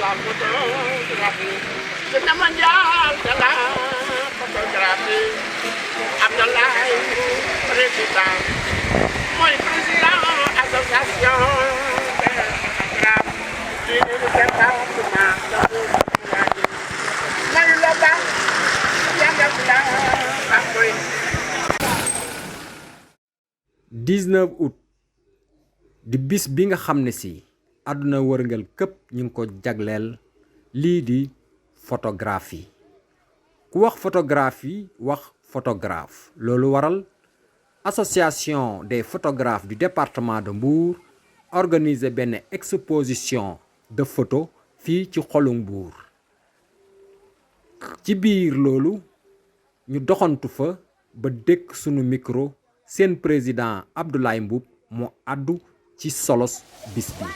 la photographie. Journée mondiale de la photographie. Abdoulaye président. Mooy président association des photographes du département de Mbour. Mayu la ba yàggal la Bamboy. 19 août di bis bi nga xam ne si àdduna wërngal këpp ñu ngi ko jagleel lii di photographie ku wax photographie wax photographe loolu waral association des photographes du département de Mbour organiser benn exposition de photo fii ci xolu Mbour ci biir loolu ñu doxantu fa ba dëkk sunu micro seen président Abdoulaye Mboup moo àddu ci solos bis bi.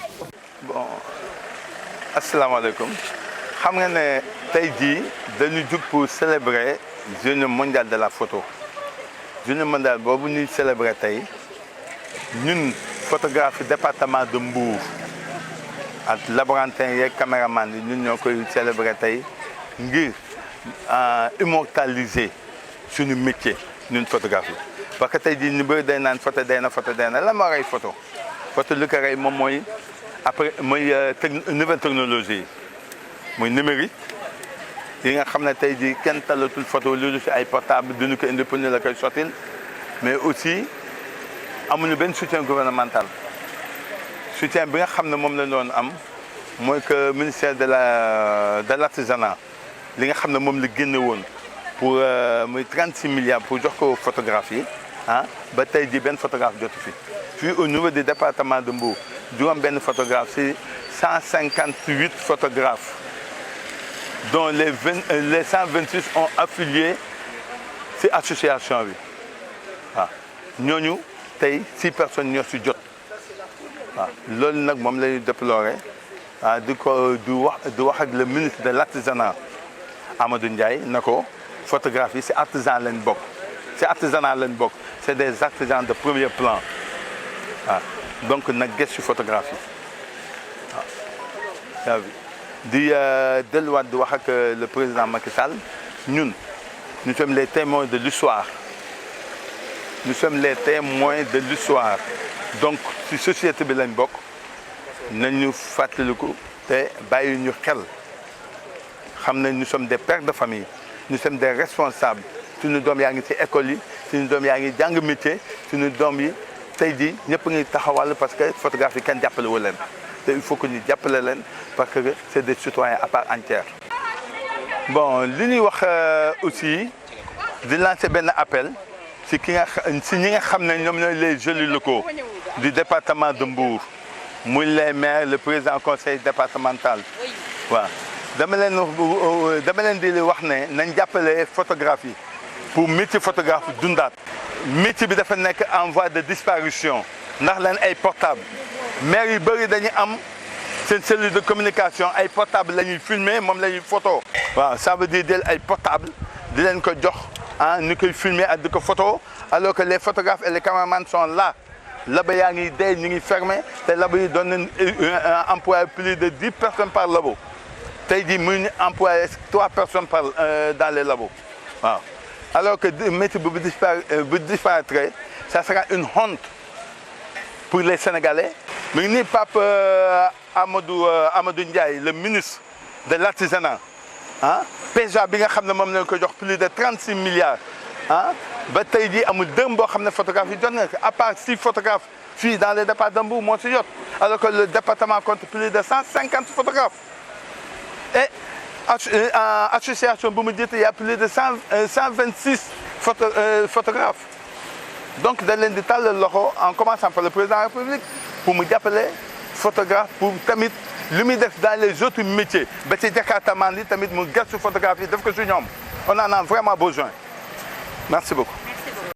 Bon asalaamaaleykum xam nga ne tey jii dañu jug pour célébrer journée mondiale de la photo journée mondiale boobu ñuy célébrer tey ñun photographie département de Mbour ak laborantin yeeg caméraman yi ñun ñoo koy célébrer tey ngir immortaliser suñu métier ñun photographie parce que tey jii ñu bëri day naan photo day na la ma rey photo lu ko rey moom mooy après mooy nouvelle technologie yi muy numérique yi nga xam ne tey jii kenn talatul photo loolu si ay portable duñu ko indi pour ñu la koy sottil mais aussi amuñu benn soutien gouvernemental soutien bi nga xam ne moom la doon am mooy que ministère de l'artisanat li nga xam ne moom la génne woon pour muy 36 milliards pour jox ko photographie ba tey jii benn photographe jotu fi fii au niveau du département de Mbour juróom benn photographe si 158 photographes dont les 126 ont affilié ci association bi waaw ñooñu tey 6 personnes ñoo si jot waaw loolu nag moom la ñuy déplorer di wax ak le ministre de l'artisanat Amadou Ndiaye na ko photographie ci artisan lañ bokk ci artisanat lañ bokk c'est des artisans de premier plan waaw donc nag gëstu photographie waaw di delluwaat di wax ak le président Macky Sall nous sommes les témoins de l'histoire donc ci société bi lañ bokk nañu fàttaliku te bàyyi ñu xel xam ne nous sommes des pères de famille nous sommes des responsables suñu doom yaa ngi ci école yi suñu doom yaa ngi jàng métier suñu doom yi tey jii ñëpp ngi taxawal parce que photographie kenn jàppale wu leen te il faut que ñu jàppale leen parce que c'est des citoyens à part entière. Bon li ñuy wax aussi di lancer benn appel si ñi nga xam ne ñoom ñooy les élus locaux du département de Mbour muy les maires le président conseil départemental waaw dama leen di wax ne nañ jàppale photographie pour métier photographe dundaat métier bi dafa nekk en voie de disparition ndax leen ay portable maire yu bëri dañuy am seen cellule de communication ay portable la ñuy filmer moom la ñuy photo waaw ça veut dire del ay portable di leen ko jox ñu koy filmer ak di ko photo alors que les photographes et les caméramans sont là labo yaa ngi dee ñu ngi fermé te labo yi doon nañ employé plus de 10 personnes par labo tey jii muy ñu employé 3 personnes dans les labos waaw alors que métier bu disparaître ça sera une honte pour les Sénégalais. mi ngi nii Pape Amadou Ndiaye le ministre de l'artisanat PEJA bi nga xam ne moom lañ ko jox plus de 36 milliards ba tey jii amul dërëm boo xam ne photographe yi jot na à part 6 photographes fii dans le département de Mbour moo si jot alors que le département compte plus de 150 photographes et association bu mu jiite il y a plus de 126 photographes donc dañ leen di tàllal loxo en commençant par le président de la République pour mu jàppale photographe pour tamit li muy def dans les autres métiers ba ci jakartaman yi tamit mu gëstu photographie def ko si ñoom on en a vraiment besoin merci beaucoup